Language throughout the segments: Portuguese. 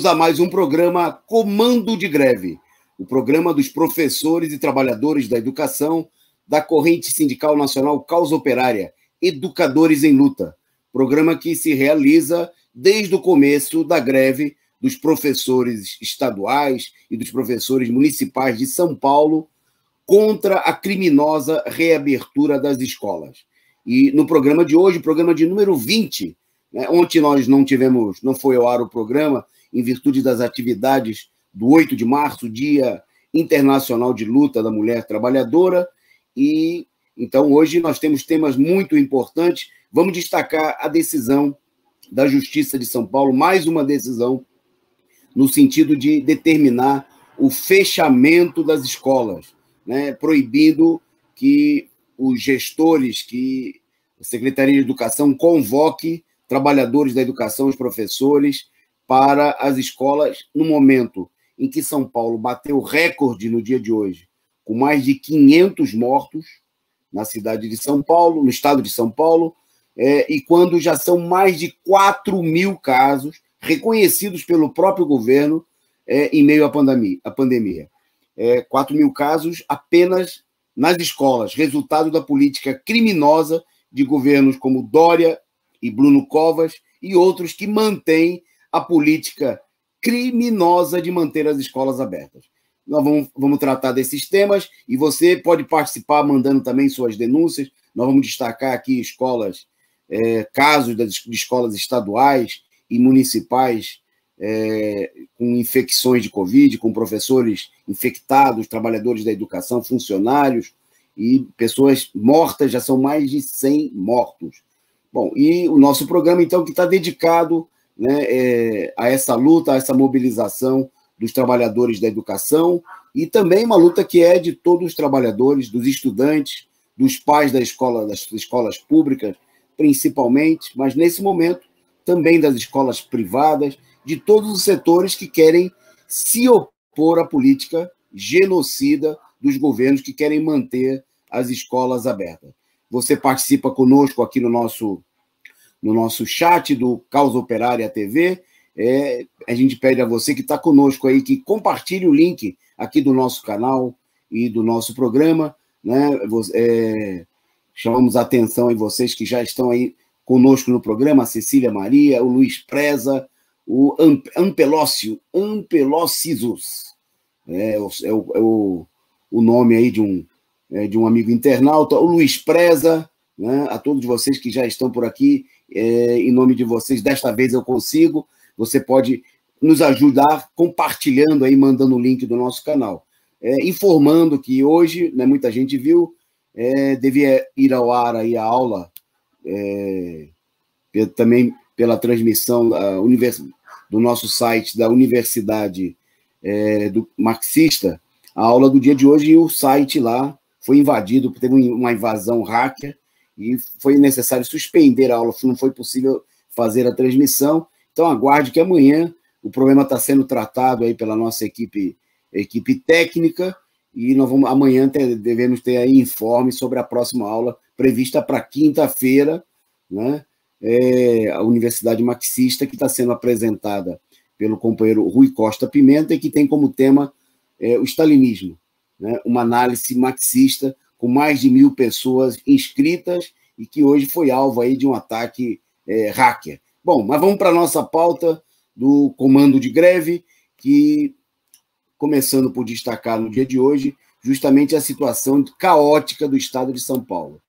a mais um programa Comando de Greve, o programa dos professores e trabalhadores da educação da Corrente Sindical Nacional Causa Operária, Educadores em Luta, programa que se realiza desde o começo da greve dos professores estaduais e dos professores municipais de São Paulo contra a criminosa reabertura das escolas. E no programa de hoje, programa de número 20, né, ontem nós não foi ao ar o programa, em virtude das atividades do 8 de março, Dia Internacional de Luta da Mulher Trabalhadora, e então hoje nós temos temas muito importantes. Vamos destacar a decisão da Justiça de São Paulo, mais uma decisão no sentido de determinar o fechamento das escolas, né, proibindo que os gestores, que a Secretaria de Educação convoque trabalhadores da educação, os professores, para as escolas, no momento em que São Paulo bateu recorde no dia de hoje, com mais de 500 mortos na cidade de São Paulo, no estado de São Paulo, e quando já são mais de 4.000 casos reconhecidos pelo próprio governo em meio à pandemia. 4.000 casos apenas nas escolas, resultado da política criminosa de governos como Dória e Bruno Covas e outros que mantêm a política criminosa de manter as escolas abertas. Nós vamos tratar desses temas e você pode participar mandando também suas denúncias. Nós vamos destacar aqui escolas, casos de escolas estaduais e municipais com infecções de Covid, com professores infectados, trabalhadores da educação, funcionários e pessoas mortas, já são mais de 100 mortos. Bom, e o nosso programa, então, que está dedicado, né, a essa luta, a essa mobilização dos trabalhadores da educação e também uma luta que é de todos os trabalhadores, dos estudantes, dos pais das escolas públicas, principalmente, mas nesse momento também das escolas privadas, de todos os setores que querem se opor à política genocida dos governos que querem manter as escolas abertas. Você participa conosco aqui no nosso chat do Causa Operária TV. A gente pede a você que está conosco aí, que compartilhe o link aqui do nosso canal e do nosso programa, né? Chamamos a atenção em vocês que já estão aí conosco no programa, a Cecília Maria, o Luiz Preza, o Ampelócios, o nome aí de um amigo internauta, o Luiz Preza, né? A todos vocês que já estão por aqui, em nome de vocês, desta vez eu consigo. Você pode nos ajudar compartilhando aí, mandando o link do nosso canal. Informando que hoje, né, muita gente viu, devia ir ao ar aí a aula, também pela transmissão do nosso site da Universidade do Marxista, a aula do dia de hoje, e o site lá foi invadido, teve uma invasão hacker, e foi necessário suspender a aula, não foi possível fazer a transmissão. Então, aguarde que amanhã o problema está sendo tratado aí pela nossa equipe técnica, e amanhã devemos ter aí informe sobre a próxima aula, prevista para quinta-feira, né? A Universidade Marxista, que está sendo apresentada pelo companheiro Rui Costa Pimenta, e que tem como tema o stalinismo, né? Uma análise marxista com mais de 1.000 pessoas inscritas e que hoje foi alvo aí de um ataque hacker. Bom, mas vamos para a nossa pauta do Comando de Greve, que, começando por destacar no dia de hoje, justamente a situação caótica do Estado de São Paulo.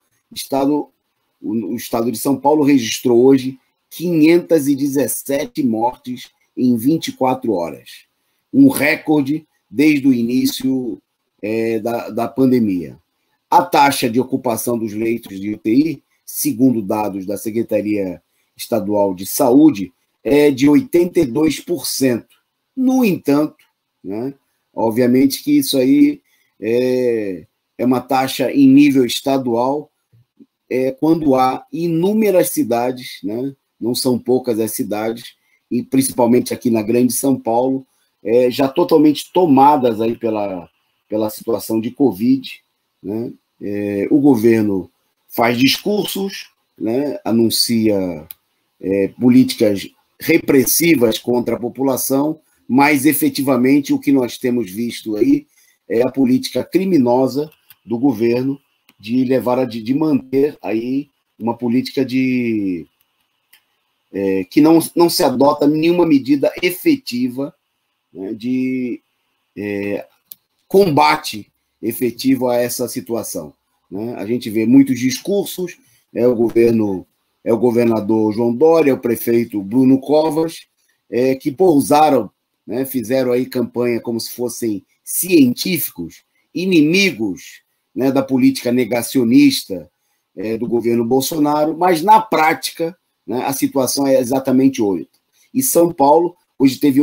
O Estado de São Paulo registrou hoje 517 mortes em 24 horas, um recorde desde o início da pandemia. A taxa de ocupação dos leitos de UTI, segundo dados da Secretaria Estadual de Saúde, é de 82%. No entanto, né, obviamente que isso aí é uma taxa em nível estadual, quando há inúmeras cidades, né, não são poucas as cidades, e principalmente aqui na Grande São Paulo, já totalmente tomadas aí pela situação de Covid, né? O governo faz discursos, né? Anuncia políticas repressivas contra a população, mas efetivamente o que nós temos visto aí é a política criminosa do governo de de manter aí uma política que não se adota nenhuma medida efetiva, né, de combate efetivo a essa situação, né? A gente vê muitos discursos, o governador João Dória, o prefeito Bruno Covas, que pousaram, né, fizeram aí campanha como se fossem científicos, inimigos, né, da política negacionista do governo Bolsonaro, mas na prática, né, a situação é exatamente outra. E São Paulo hoje teve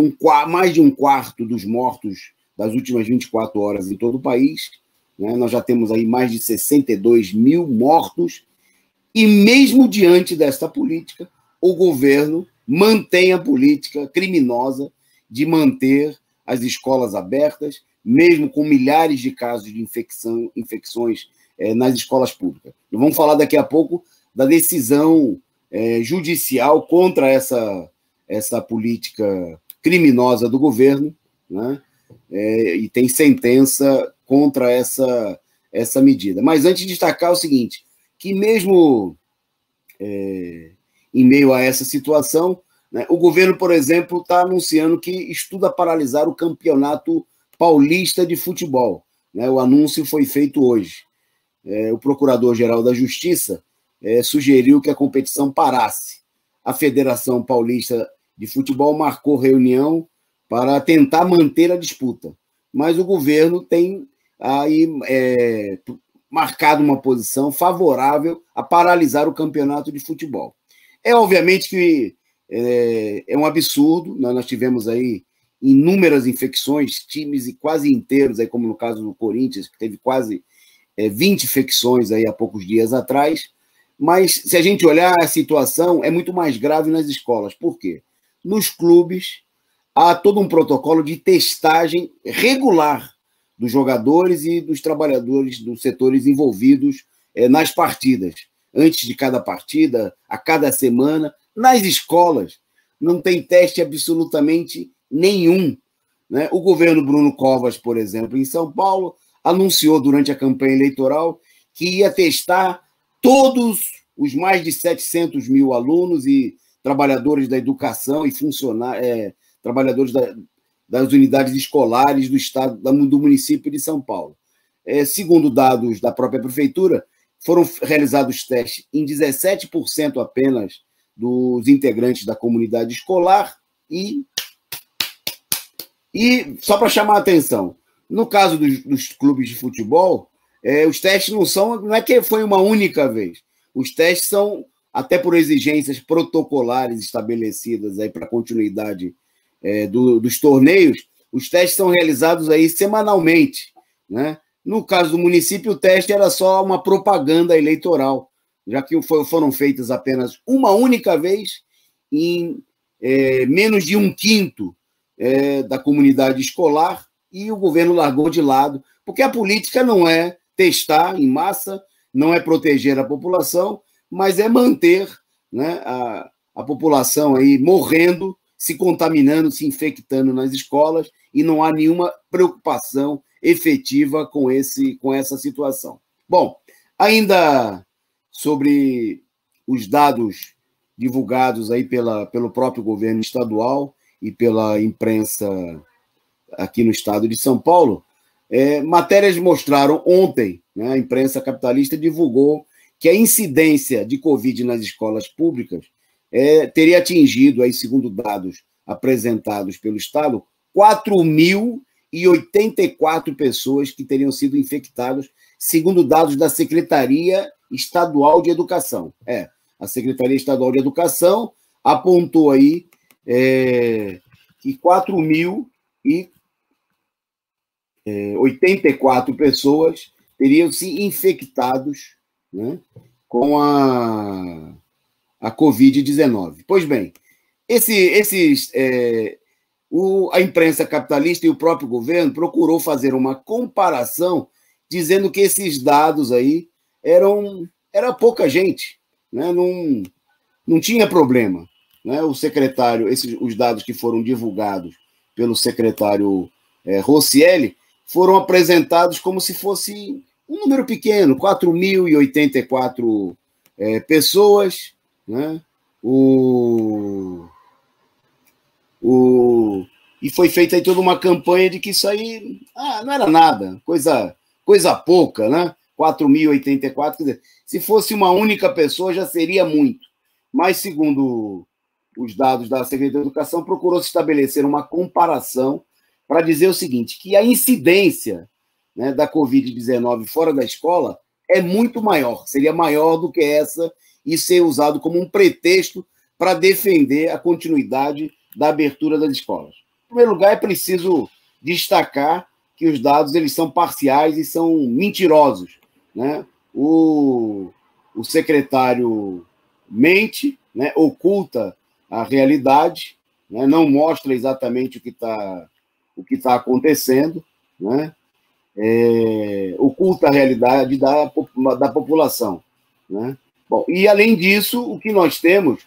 mais de um quarto dos mortos das últimas 24 horas em todo o país, né? Nós já temos aí mais de 62 mil mortos, e mesmo diante desta política, o governo mantém a política criminosa de manter as escolas abertas, mesmo com milhares de casos de infecções nas escolas públicas. Nós vamos falar daqui a pouco da decisão judicial contra essa política criminosa do governo, né? E tem sentença contra essa medida. Mas antes de destacar o seguinte, que mesmo em meio a essa situação, né, o governo, por exemplo, está anunciando que estuda paralisar o Campeonato Paulista de Futebol, né? O anúncio foi feito hoje. O Procurador-Geral da Justiça sugeriu que a competição parasse. A Federação Paulista de Futebol marcou reunião para tentar manter a disputa, mas o governo tem aí marcado uma posição favorável a paralisar o campeonato de futebol. Obviamente que é um absurdo, né? Nós tivemos aí inúmeras infecções, times quase inteiros, aí, como no caso do Corinthians, que teve quase 20 infecções aí há poucos dias atrás, mas se a gente olhar a situação, é muito mais grave nas escolas. Por quê? Nos clubes, há todo um protocolo de testagem regular dos jogadores e dos trabalhadores dos setores envolvidos nas partidas. Antes de cada partida, a cada semana. Nas escolas, não tem teste absolutamente nenhum, né? O governo Bruno Covas, por exemplo, em São Paulo, anunciou durante a campanha eleitoral que ia testar todos os mais de 700 mil alunos e trabalhadores da educação e trabalhadores das unidades escolares do estado, do município de São Paulo. Segundo dados da própria prefeitura, foram realizados testes em 17% apenas dos integrantes da comunidade escolar e só para chamar a atenção, no caso dos clubes de futebol, os testes não é que foi uma única vez, os testes são, até por exigências protocolares estabelecidas aí para a continuidade dos torneios, os testes são realizados aí semanalmente, né? No caso do município, o teste era só uma propaganda eleitoral, já que foram feitas apenas uma única vez em menos de um quinto da comunidade escolar, e o governo largou de lado, porque a política não é testar em massa, não é proteger a população, mas é manter, né, a população aí morrendo, se contaminando, se infectando nas escolas, e não há nenhuma preocupação efetiva com essa situação. Bom, ainda sobre os dados divulgados aí pelo próprio governo estadual e pela imprensa aqui no estado de São Paulo, matérias mostraram ontem, né, a imprensa capitalista divulgou que a incidência de Covid nas escolas públicas teria atingido, aí, segundo dados apresentados pelo Estado, 4.084 pessoas que teriam sido infectadas, segundo dados da Secretaria Estadual de Educação. A Secretaria Estadual de Educação apontou aí que 4.084 pessoas teriam se infectados, né, com a Covid-19. Pois bem, a imprensa capitalista e o próprio governo procurou fazer uma comparação, dizendo que esses dados aí era pouca gente, né? Não tinha problema. né, o secretário, os dados que foram divulgados pelo secretário Roscielli foram apresentados como se fosse um número pequeno, 4.084 pessoas, né? E foi feita aí toda uma campanha de que isso aí não era nada, coisa pouca, né? 4.084, quer dizer, se fosse uma única pessoa já seria muito. Mas, segundo os dados da Secretaria de Educação, procurou-se estabelecer uma comparação para dizer o seguinte, que a incidência, né, da Covid-19 fora da escola é muito maior, seria maior do que essa, e ser usado como um pretexto para defender a continuidade da abertura das escolas. Em primeiro lugar, é preciso destacar que os dados eles são parciais e são mentirosos, né? O secretário mente, né, oculta a realidade, né, não mostra exatamente o que está acontecendo, né? Oculta a realidade da população, né? Bom, e, além disso, o que nós temos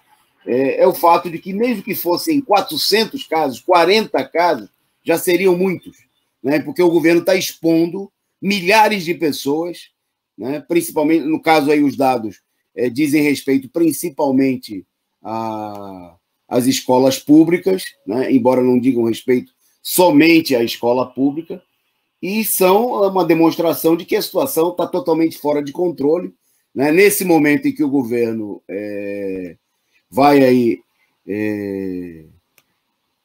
é o fato de que, mesmo que fossem 400 casos, 40 casos, já seriam muitos, né? Porque o governo está expondo milhares de pessoas, né? Principalmente, no caso aí, os dados dizem respeito principalmente às escolas públicas, né? Embora não digam respeito somente à escola pública, e são uma demonstração de que a situação está totalmente fora de controle, né? Nesse momento em que o governo vai aí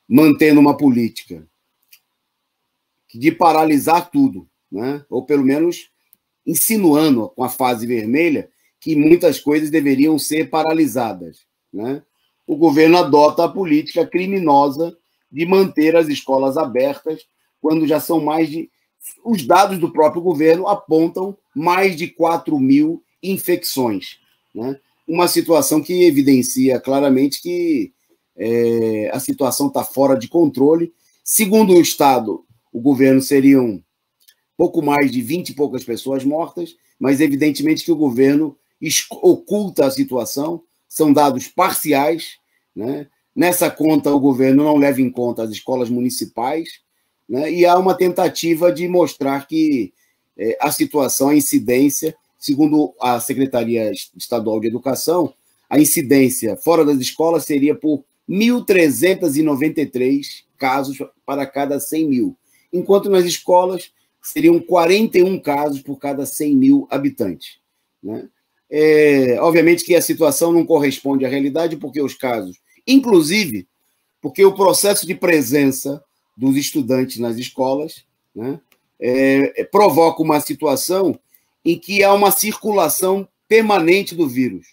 mantendo uma política de paralisar tudo, né? Ou pelo menos insinuando com a fase vermelha que muitas coisas deveriam ser paralisadas, né? O governo adota a política criminosa de manter as escolas abertas quando já são mais de... Os dados do próprio governo apontam mais de 4.000 infecções, né? Uma situação que evidencia claramente que a situação está fora de controle. Segundo o Estado, o governo seriam pouco mais de 20 e poucas pessoas mortas, mas evidentemente que o governo oculta a situação, são dados parciais, né? Nessa conta, o governo não leva em conta as escolas municipais, né? E há uma tentativa de mostrar que a situação, a incidência, segundo a Secretaria Estadual de Educação, a incidência fora das escolas seria por 1.393 casos para cada 100 mil, enquanto nas escolas seriam 41 casos por cada 100 mil habitantes, né? Obviamente que a situação não corresponde à realidade, porque os casos, inclusive porque o processo de presença dos estudantes nas escolas, né, provoca uma situação em que há uma circulação permanente do vírus.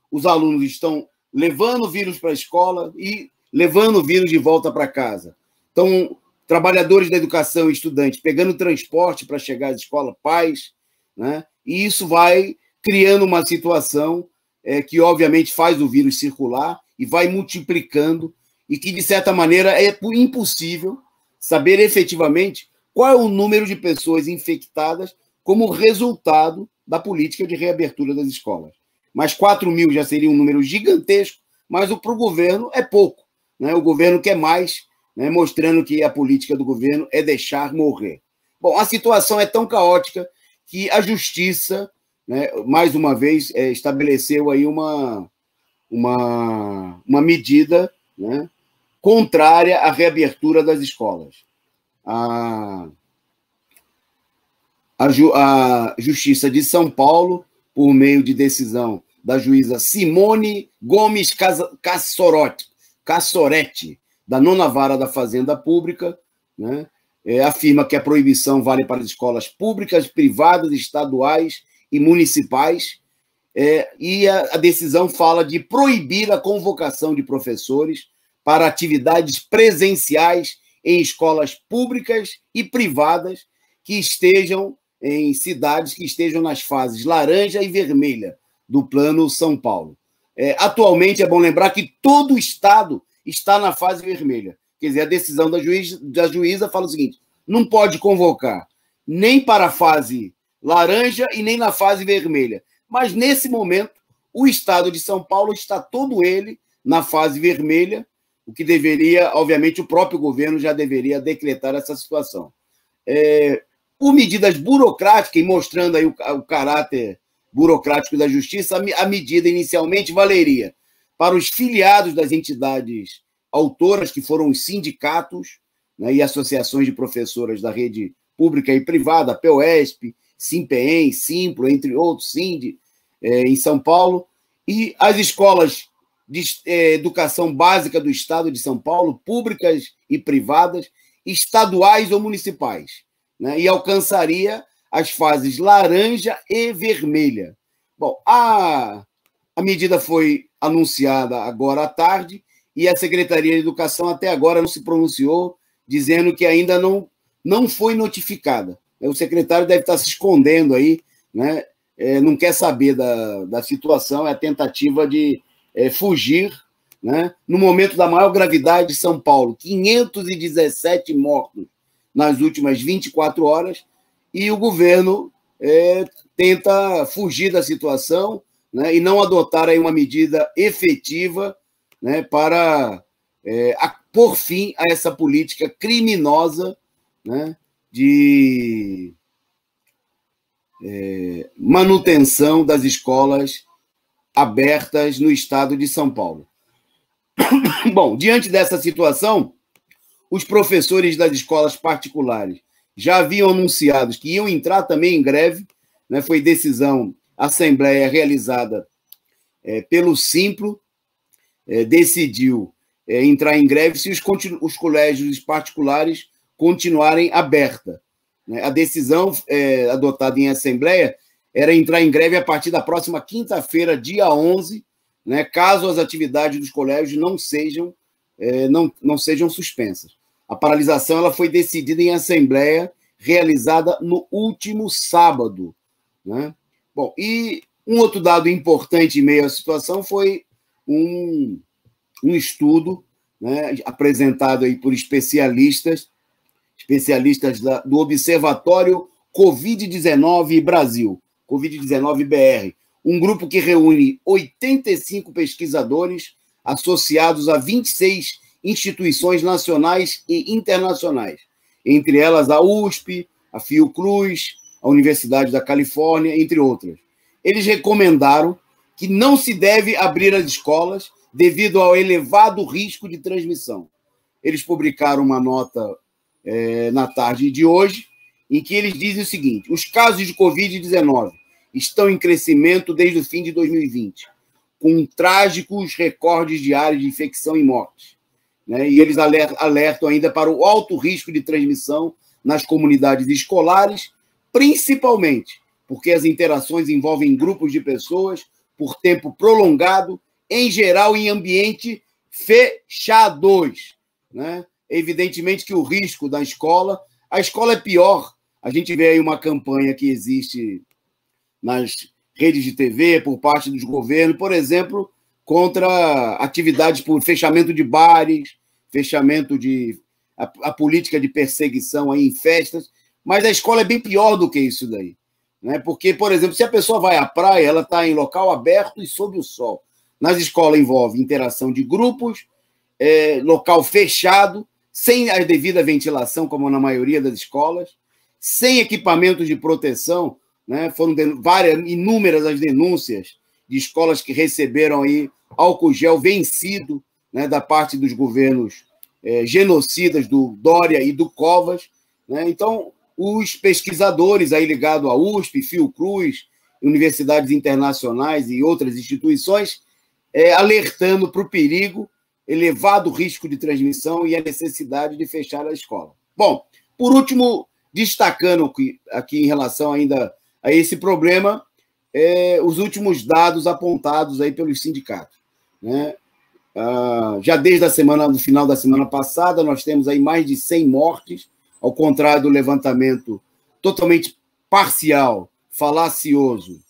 Os alunos estão levando o vírus para a escola e levando o vírus de volta para casa. Então, trabalhadores da educação e estudantes pegando transporte para chegar à escola, pais, né? E isso vai criando uma situação que, obviamente, faz o vírus circular e vai multiplicando e que, de certa maneira, é impossível saber efetivamente qual é o número de pessoas infectadas como resultado da política de reabertura das escolas. Mas 4.000 já seria um número gigantesco, mas para o governo é pouco, né? O governo quer mais, né? Mostrando que a política do governo é deixar morrer. Bom, a situação é tão caótica que a Justiça, né, mais uma vez, estabeleceu aí uma medida, né, contrária à reabertura das escolas. A Justiça de São Paulo, por meio de decisão da juíza Simone Gomes Cassoretti, da 9ª Vara da Fazenda Pública, né, afirma que a proibição vale para as escolas públicas, privadas, estaduais e municipais, e a decisão fala de proibir a convocação de professores para atividades presenciais em escolas públicas e privadas que estejam em cidades que estejam nas fases laranja e vermelha do Plano São Paulo. Atualmente, é bom lembrar que todo o Estado está na fase vermelha. Quer dizer, a decisão da juíza fala o seguinte: não pode convocar nem para a fase laranja e nem na fase vermelha. Mas, nesse momento, o Estado de São Paulo está todo ele na fase vermelha, o que deveria, obviamente, o próprio governo já deveria decretar essa situação. Por medidas burocráticas, e mostrando aí o caráter burocrático da justiça, a medida inicialmente valeria para os filiados das entidades autoras, que foram os sindicatos, né, e associações de professoras da rede pública e privada, a POESP, SIMPEM, Simplo, entre outros, SIND, em São Paulo, e as escolas de educação básica do Estado de São Paulo, públicas e privadas, estaduais ou municipais, né, e alcançaria as fases laranja e vermelha. Bom, a medida foi anunciada agora à tarde e a Secretaria de Educação até agora não se pronunciou, dizendo que ainda não foi notificada. O secretário deve estar se escondendo aí, né? Não quer saber da situação, é a tentativa de fugir, né? No momento da maior gravidade de São Paulo, 517 mortos nas últimas 24 horas, e o governo tenta fugir da situação, né, e não adotar aí uma medida efetiva, né, para pôr fim a essa política criminosa, né, de manutenção das escolas abertas no estado de São Paulo. Bom, diante dessa situação, os professores das escolas particulares já haviam anunciado que iam entrar também em greve, né, foi decisão, assembleia realizada pelo Simplo, decidiu entrar em greve se os colégios particulares continuarem abertos. Né? A decisão adotada em assembleia era entrar em greve a partir da próxima quinta-feira, dia 11, né, caso as atividades dos colégios não sejam suspensas. A paralisação ela foi decidida em assembleia realizada no último sábado, né? Bom, e um outro dado importante em meio à situação foi um estudo, né, apresentado aí por especialistas do Observatório Covid-19 Brasil, Covid-19 BR, um grupo que reúne 85 pesquisadores associados a 26 instituições nacionais e internacionais, entre elas a USP, a Fiocruz, a Universidade da Califórnia, entre outras. Eles recomendaram que não se deve abrir as escolas devido ao elevado risco de transmissão. Eles publicaram uma nota na tarde de hoje, em que eles dizem o seguinte: os casos de Covid-19 estão em crescimento desde o fim de 2020, com trágicos recordes diários de infecção e mortes. Né? E eles alertam ainda para o alto risco de transmissão nas comunidades escolares, principalmente porque as interações envolvem grupos de pessoas por tempo prolongado, em geral em ambiente fechados. Né? Evidentemente que o risco da escola... A escola é pior. A gente vê aí uma campanha que existe nas redes de TV por parte dos governos, por exemplo, contra atividades por fechamento de bares, fechamento de... a política de perseguição aí em festas, mas a escola é bem pior do que isso daí. Né? Porque, por exemplo, se a pessoa vai à praia, ela está em local aberto e sob o sol. Nas escolas envolve interação de grupos, local fechado, sem a devida ventilação, como na maioria das escolas, sem equipamentos de proteção. Né? Foram inúmeras as denúncias de escolas que receberam aí álcool gel vencido, né, da parte dos governos genocidas do Dória e do Covas. Né? Então, os pesquisadores aí ligados à USP, Fiocruz, universidades internacionais e outras instituições, alertando para o perigo, elevado risco de transmissão e a necessidade de fechar a escola. Bom, por último, destacando aqui em relação ainda a esse problema, os últimos dados apontados aí pelos sindicatos. Né? Já desde no final da semana passada, nós temos aí mais de 100 mortes, ao contrário do levantamento totalmente parcial, falacioso,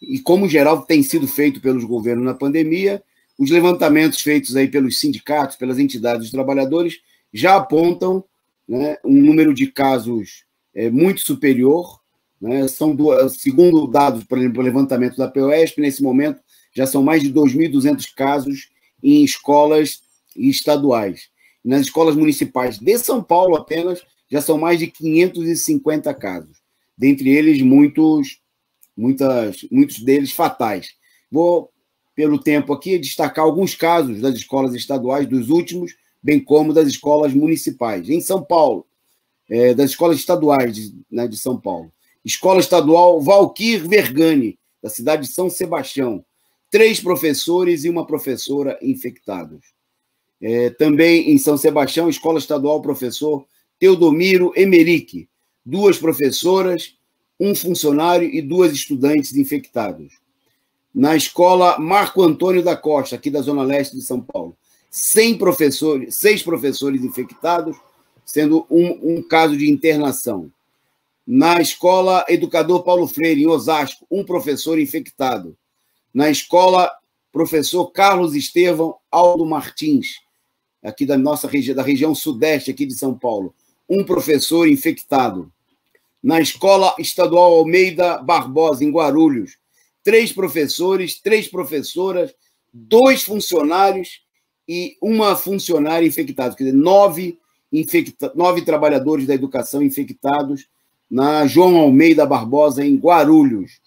e como geral tem sido feito pelos governos na pandemia, os levantamentos feitos aí pelos sindicatos, pelas entidades dos trabalhadores, já apontam, né, um número de casos muito superior. Né, segundo dados, por exemplo, o levantamento da POESP, nesse momento, já são mais de 2.200 casos em escolas estaduais. Nas escolas municipais de São Paulo apenas, já são mais de 550 casos. Dentre eles, muitos deles fatais. Vou, pelo tempo aqui, destacar alguns casos das escolas estaduais, dos últimos, bem como das escolas municipais. Em São Paulo, das escolas estaduais de São Paulo. Escola Estadual Valquir Vergani, da cidade de São Sebastião. 3 professores e uma professora infectados. Também em São Sebastião, Escola Estadual Professor Teodomiro Emerick. 2 professoras, 1 funcionário e 2 estudantes infectados. Na Escola Marco Antônio da Costa, aqui da Zona Leste de São Paulo. 6 professores infectados, sendo um caso de internação. Na Escola Educador Paulo Freire, em Osasco, 1 professor infectado. Na Escola Professor Carlos Estevão Aldo Martins, aqui da nossa região, da região sudeste aqui de São Paulo, 1 professor infectado. Na Escola Estadual Almeida Barbosa, em Guarulhos, 3 professores, 3 professoras, 2 funcionários e 1 funcionária infectada. Quer dizer, 9 trabalhadores da educação infectados na João Almeida Barbosa, em Guarulhos.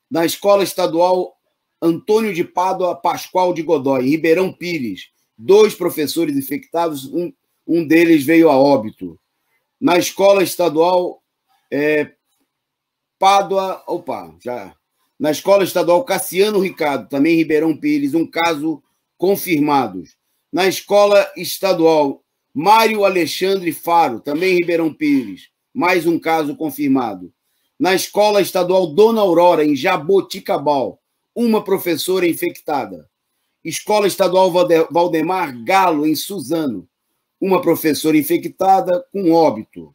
Na Escola Estadual Antônio de Pádua Pascoal de Godoy, em Ribeirão Pires, 2 professores infectados, um deles veio a óbito. Na Escola Estadual Na Escola Estadual Cassiano Ricardo, também em Ribeirão Pires, 1 caso confirmado. Na Escola Estadual Mário Alexandre Faro, também em Ribeirão Pires, mais 1 caso confirmado. Na Escola Estadual Dona Aurora, em Jaboticabal, 1 professora infectada. Escola Estadual Valdemar Galo, em Suzano, 1 professora infectada com óbito.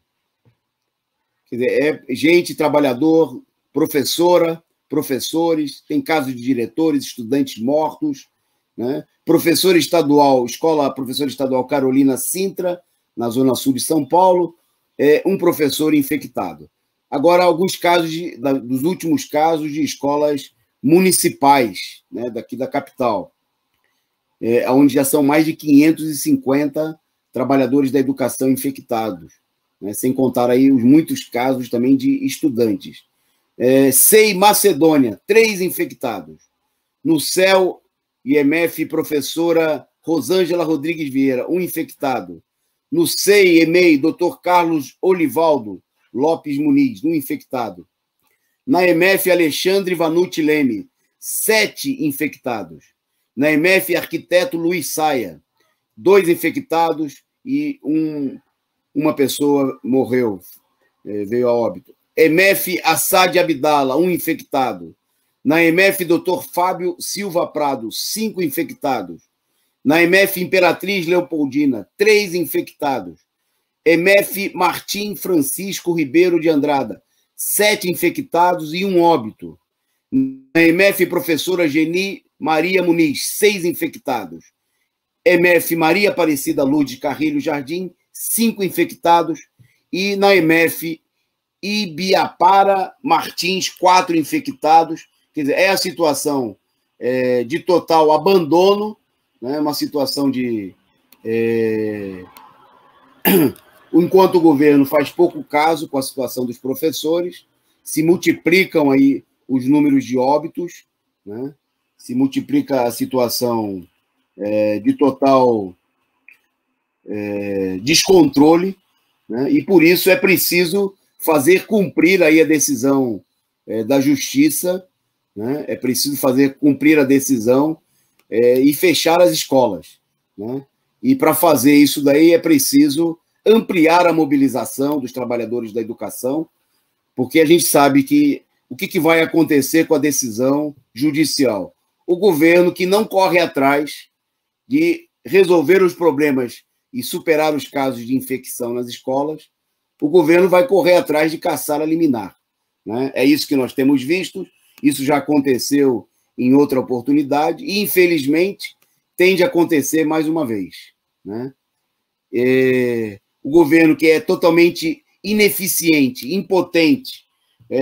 Quer dizer, gente, trabalhador, professora, professores, tem casos de diretores, estudantes mortos, né? Professora estadual, professora estadual Carolina Sintra, na Zona Sul de São Paulo, 1 professor infectado. Agora, alguns casos dos últimos casos de escolas municipais, né, daqui da capital, onde já são mais de 550 trabalhadores da educação infectados, né, sem contar aí os muitos casos também de estudantes. SEI Macedônia, 3 infectados. No CEL IMF, professora Rosângela Rodrigues Vieira, 1 infectado. No SEI EMEI, Dr. Carlos Olivaldo Lopes Muniz, 1 infectado. Na EMF, Alexandre Vanucci Leme, 7 infectados. Na EMF, arquiteto Luiz Saia, 2 infectados e uma pessoa morreu, veio a óbito. EMF Assad Abdala, 1 infectado. Na EMF, Dr. Fábio Silva Prado, 5 infectados. Na EMF Imperatriz Leopoldina, 3 infectados. EMF Martim Francisco Ribeiro de Andrada, 7 infectados e 1 óbito. Na EMF Professora Geni Maria Muniz, 6 infectados. EMF Maria Aparecida Lourdes Carrilho Jardim, 5 infectados. E na EMF Ibiapara Martins, 4 infectados. Quer dizer, é a situação de total abandono, né? Uma situação de... Enquanto o governo faz pouco caso com a situação dos professores, se multiplicam aí os números de óbitos, né? Se multiplica a situação de total descontrole, né? E por isso é preciso fazer cumprir aí a decisão da Justiça, né? É preciso fazer cumprir a decisão e fechar as escolas, né? E para fazer isso daí é preciso ampliar a mobilização dos trabalhadores da educação, porque a gente sabe que o que vai acontecer com a decisão judicial? O governo que não corre atrás de resolver os problemas e superar os casos de infecção nas escolas, o governo vai correr atrás de caçar a liminar, né? É isso que nós temos visto, isso já aconteceu em outra oportunidade e, infelizmente, tende a acontecer mais uma vez, né? O governo que é totalmente ineficiente, impotente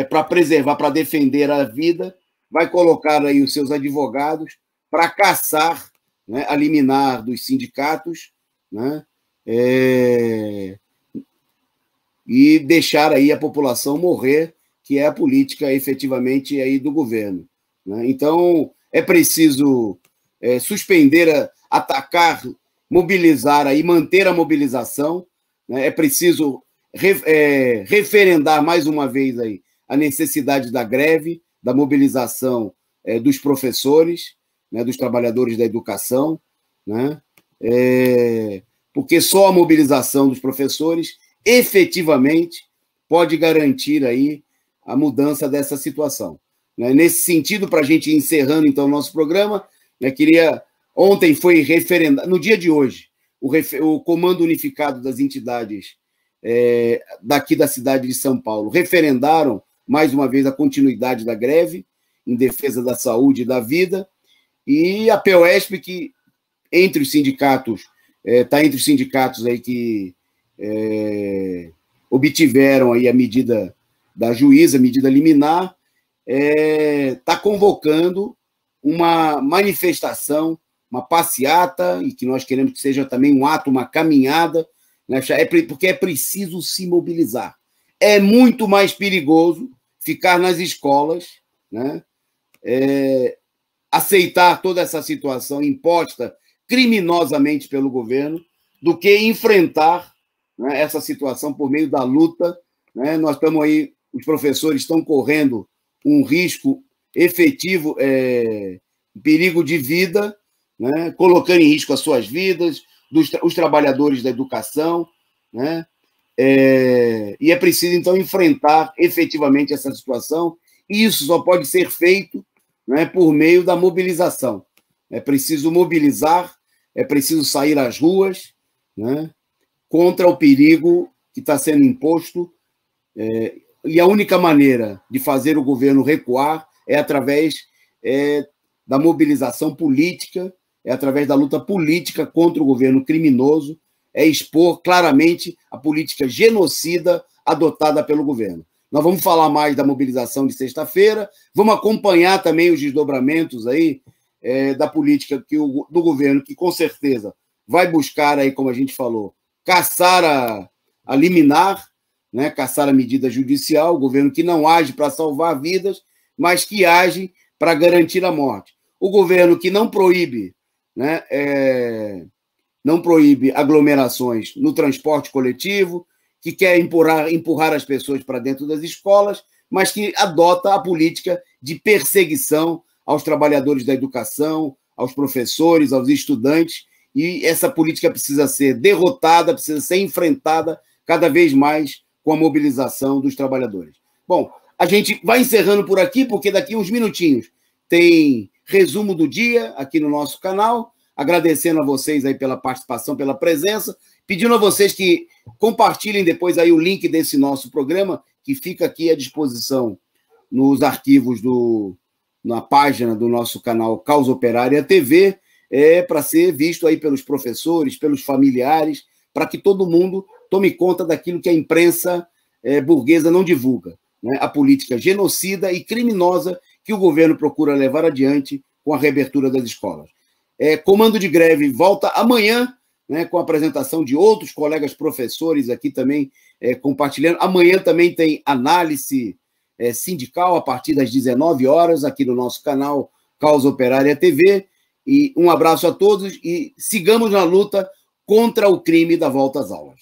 para preservar, para defender a vida, vai colocar aí os seus advogados para caçar, né, a liminar dos sindicatos, né, e deixar aí a população morrer, que é a política efetivamente aí do governo, né? Então, é preciso suspender, atacar, mobilizar aí, manter a mobilização, né? É preciso referendar mais uma vez aí a necessidade da greve, da mobilização dos professores, né, dos trabalhadores da educação, né? Porque só a mobilização dos professores efetivamente pode garantir aí a mudança dessa situação, né? Nesse sentido, para a gente ir encerrando então o nosso programa, né, ontem foi referendado, no dia de hoje, o Comando Unificado das Entidades daqui da cidade de São Paulo referendaram mais uma vez a continuidade da greve em defesa da saúde e da vida, e a POESP, que entre os sindicatos, está entre os sindicatos aí que obtiveram aí a medida da juíza, a medida liminar, está convocando uma manifestação, uma passeata, e que nós queremos que seja também um ato, uma caminhada, né, porque é preciso se mobilizar. É muito mais perigoso ficar nas escolas, né, aceitar toda essa situação imposta criminosamente pelo governo, do que enfrentar, né, essa situação por meio da luta, né? Nós estamos aí, os professores estão correndo um risco efetivo, perigo de vida, né, colocando em risco as suas vidas, os trabalhadores da educação, né? E é preciso, então, enfrentar efetivamente essa situação, e isso só pode ser feito, né, por meio da mobilização. É preciso mobilizar, é preciso sair às ruas, né, contra o perigo que está sendo imposto, e a única maneira de fazer o governo recuar é através da mobilização política, é através da luta política contra o governo criminoso, é expor claramente a política genocida adotada pelo governo. Nós vamos falar mais da mobilização de sexta-feira, vamos acompanhar também os desdobramentos aí da política do governo, que com certeza vai buscar aí, como a gente falou, caçar a liminar, né, caçar a medida judicial, o governo que não age para salvar vidas, mas que age para garantir a morte. O governo que não proíbe, né, não proíbe aglomerações no transporte coletivo, que quer empurrar as pessoas para dentro das escolas, mas que adota a política de perseguição aos trabalhadores da educação, aos professores, aos estudantes, e essa política precisa ser derrotada, precisa ser enfrentada cada vez mais com a mobilização dos trabalhadores. Bom, a gente vai encerrando por aqui, porque daqui uns minutinhos tem resumo do dia aqui no nosso canal, agradecendo a vocês aí pela participação, pela presença, pedindo a vocês que compartilhem depois aí o link desse nosso programa, que fica aqui à disposição nos arquivos na página do nosso canal Causa Operária TV, para ser visto aí pelos professores, pelos familiares, para que todo mundo tome conta daquilo que a imprensa burguesa não divulga, né? A política genocida e criminosa que o governo procura levar adiante com a reabertura das escolas. Comando de greve volta amanhã, né, com a apresentação de outros colegas professores aqui também compartilhando. Amanhã também tem análise sindical a partir das 19 horas aqui no nosso canal Causa Operária TV. E um abraço a todos e sigamos na luta contra o crime da volta às aulas.